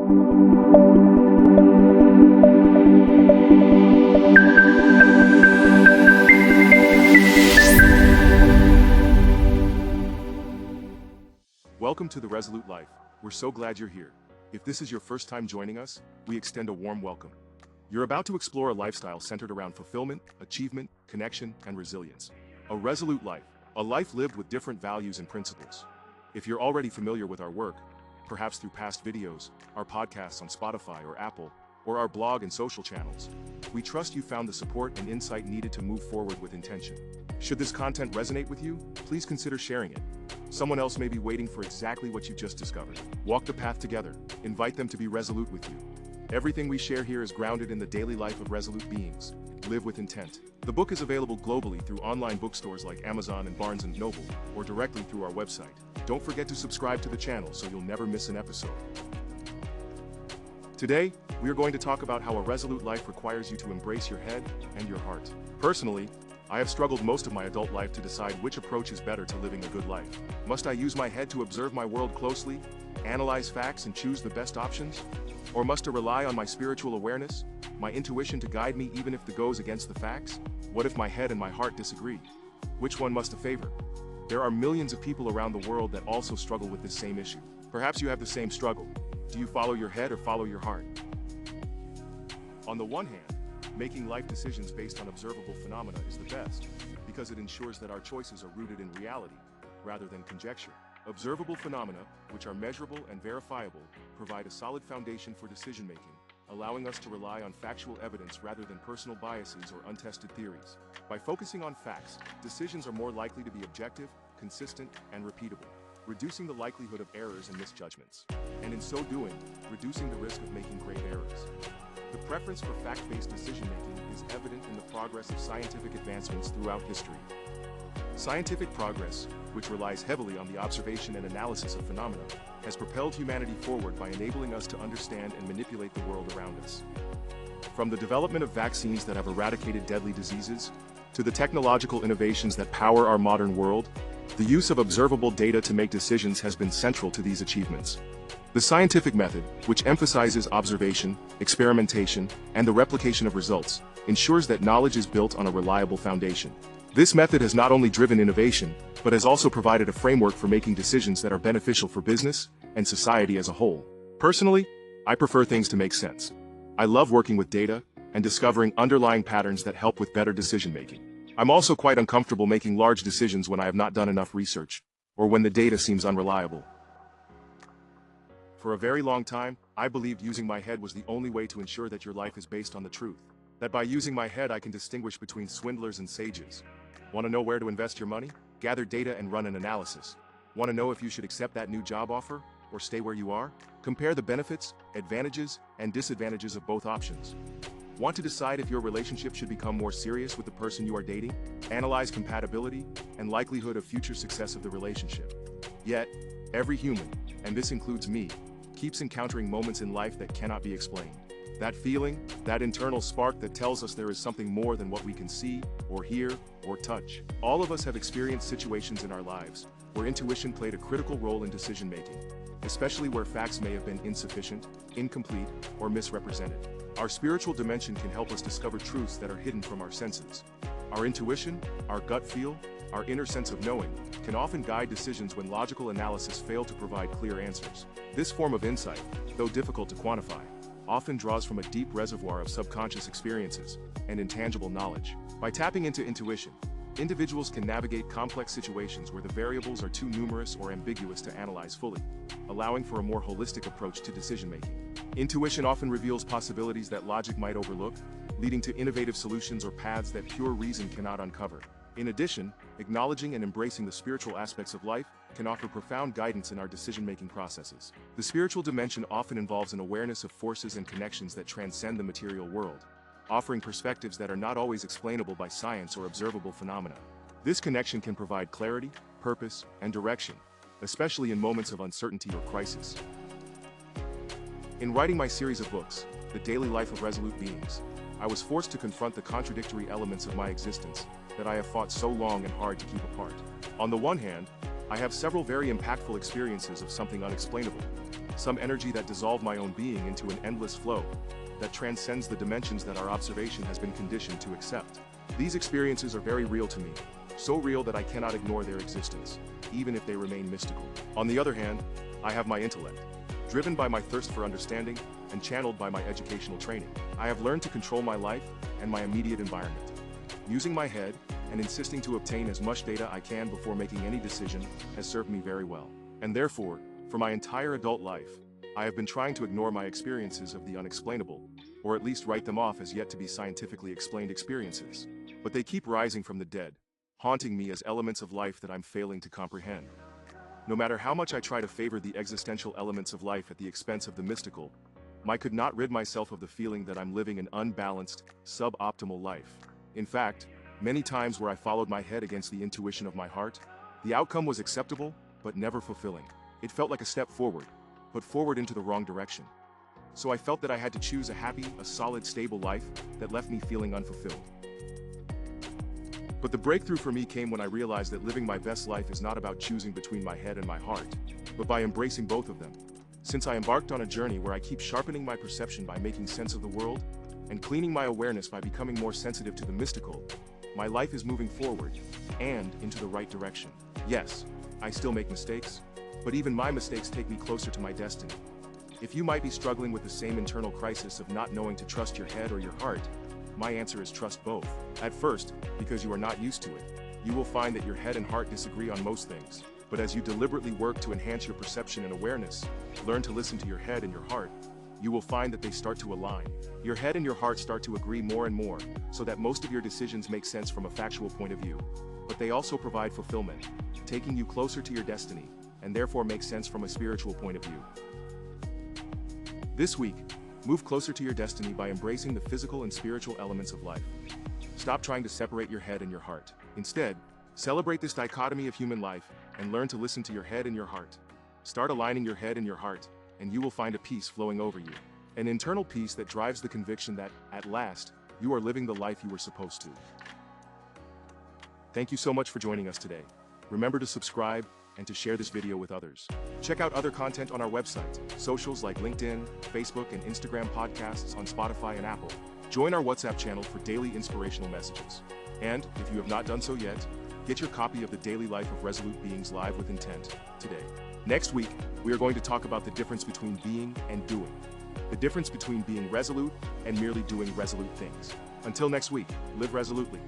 Welcome to the Resolute Life. We're so glad you're here. If this is your first time joining us, we extend a warm welcome. You're about to explore a lifestyle centered around fulfillment, achievement, connection, and resilience. A resolute life, a life lived with different values and principles. If you're already familiar with our work, perhaps through past videos, our podcasts on Spotify or Apple, or our blog and social channels, we trust you found the support and insight needed to move forward with intention. Should this content resonate with you, please consider sharing it. Someone else may be waiting for exactly what you've just discovered. Walk the path together. Invite them to be resolute with you. Everything we share here is grounded in the daily life of resolute beings. Live with intent. The book is available globally through online bookstores like Amazon and Barnes & Noble, or directly through our website. Don't forget to subscribe to the channel so you'll never miss an episode. Today, we are going to talk about how a resolute life requires you to embrace your head and your heart. Personally, I have struggled most of my adult life to decide which approach is better to living a good life. Must I use my head to observe my world closely, analyze facts and choose the best options? Or must I rely on my spiritual awareness, my intuition to guide me even if it goes against the facts? What if my head and my heart disagree? Which one must I favor? There are millions of people around the world that also struggle with this same issue. Perhaps you have the same struggle. Do you follow your head or follow your heart? On the one hand, making life decisions based on observable phenomena is the best, because it ensures that our choices are rooted in reality, rather than conjecture. Observable phenomena, which are measurable and verifiable, provide a solid foundation for decision-making, allowing us to rely on factual evidence rather than personal biases or untested theories. By focusing on facts, decisions are more likely to be objective, consistent, and repeatable, reducing the likelihood of errors and misjudgments, and in so doing, reducing the risk of making grave errors. The preference for fact-based decision-making is evident in the progress of scientific advancements throughout history. Scientific progress, which relies heavily on the observation and analysis of phenomena, has propelled humanity forward by enabling us to understand and manipulate the world around us. From the development of vaccines that have eradicated deadly diseases, to the technological innovations that power our modern world, the use of observable data to make decisions has been central to these achievements. The scientific method, which emphasizes observation, experimentation, and the replication of results, ensures that knowledge is built on a reliable foundation. This method has not only driven innovation, but has also provided a framework for making decisions that are beneficial for business and society as a whole. Personally, I prefer things to make sense. I love working with data and discovering underlying patterns that help with better decision-making. I'm also quite uncomfortable making large decisions when I have not done enough research, or when the data seems unreliable. For a very long time, I believed using my head was the only way to ensure that your life is based on the truth. That by using my head I can distinguish between swindlers and sages. Want to know where to invest your money? Gather data and run an analysis. Want to know if you should accept that new job offer, or stay where you are? Compare the benefits, advantages, and disadvantages of both options. Want to decide if your relationship should become more serious with the person you are dating? Analyze compatibility and likelihood of future success of the relationship. Yet, every human, and this includes me, keeps encountering moments in life that cannot be explained. That feeling, that internal spark that tells us there is something more than what we can see, or hear, or touch. All of us have experienced situations in our lives where intuition played a critical role in decision-making, especially where facts may have been insufficient, incomplete, or misrepresented. Our spiritual dimension can help us discover truths that are hidden from our senses. Our intuition, our gut feel, our inner sense of knowing, can often guide decisions when logical analysis fail to provide clear answers. This form of insight, though difficult to quantify, often draws from a deep reservoir of subconscious experiences and intangible knowledge. By tapping into intuition, individuals can navigate complex situations where the variables are too numerous or ambiguous to analyze fully, allowing for a more holistic approach to decision-making. Intuition often reveals possibilities that logic might overlook, leading to innovative solutions or paths that pure reason cannot uncover. In addition, acknowledging and embracing the spiritual aspects of life can offer profound guidance in our decision-making processes. The spiritual dimension often involves an awareness of forces and connections that transcend the material world, offering perspectives that are not always explainable by science or observable phenomena. This connection can provide clarity, purpose, and direction, especially in moments of uncertainty or crisis. In writing my series of books, The Daily Life of Resolute Beings, I was forced to confront the contradictory elements of my existence that I have fought so long and hard to keep apart. On the one hand, I have several very impactful experiences of something unexplainable, some energy that dissolved my own being into an endless flow that transcends the dimensions that our observation has been conditioned to accept. These experiences are very real to me, so real that I cannot ignore their existence, even if they remain mystical. On the other hand, I have my intellect, driven by my thirst for understanding and channeled by my educational training. I have learned to control my life and my immediate environment, using my head and insisting to obtain as much data I can before making any decision has served me very well. And therefore, for my entire adult life, I have been trying to ignore my experiences of the unexplainable, or at least write them off as yet to be scientifically explained experiences. But they keep rising from the dead, haunting me as elements of life that I'm failing to comprehend. No matter how much I try to favor the existential elements of life at the expense of the mystical, I could not rid myself of the feeling that I'm living an unbalanced, suboptimal life. In fact, many times where I followed my head against the intuition of my heart, the outcome was acceptable, but never fulfilling. It felt like a step forward, but forward into the wrong direction. So I felt that I had to choose a solid, stable life that left me feeling unfulfilled. But the breakthrough for me came when I realized that living my best life is not about choosing between my head and my heart, but by embracing both of them. Since I embarked on a journey where I keep sharpening my perception by making sense of the world, and cleaning my awareness by becoming more sensitive to the mystical, my life is moving forward, and into the right direction. Yes, I still make mistakes, but even my mistakes take me closer to my destiny. If you might be struggling with the same internal crisis of not knowing to trust your head or your heart, my answer is trust both. At first, because you are not used to it, you will find that your head and heart disagree on most things. But as you deliberately work to enhance your perception and awareness, learn to listen to your head and your heart, you will find that they start to align. Your head and your heart start to agree more and more, so that most of your decisions make sense from a factual point of view. But they also provide fulfillment, taking you closer to your destiny, and therefore make sense from a spiritual point of view. This week, move closer to your destiny by embracing the physical and spiritual elements of life. Stop trying to separate your head and your heart. Instead, celebrate this dichotomy of human life and learn to listen to your head and your heart. Start aligning your head and your heart, and you will find a peace flowing over you. An internal peace that drives the conviction that, at last, you are living the life you were supposed to. Thank you so much for joining us today. Remember to subscribe and to share this video with others. Check out other content on our website, socials like LinkedIn, Facebook, and Instagram, podcasts on Spotify and Apple. Join our WhatsApp channel for daily inspirational messages. And, if you have not done so yet, get your copy of The Daily Life of Resolute Beings Live with Intent today. Next week, we are going to talk about the difference between being and doing. The difference between being resolute and merely doing resolute things. Until next week, live resolutely.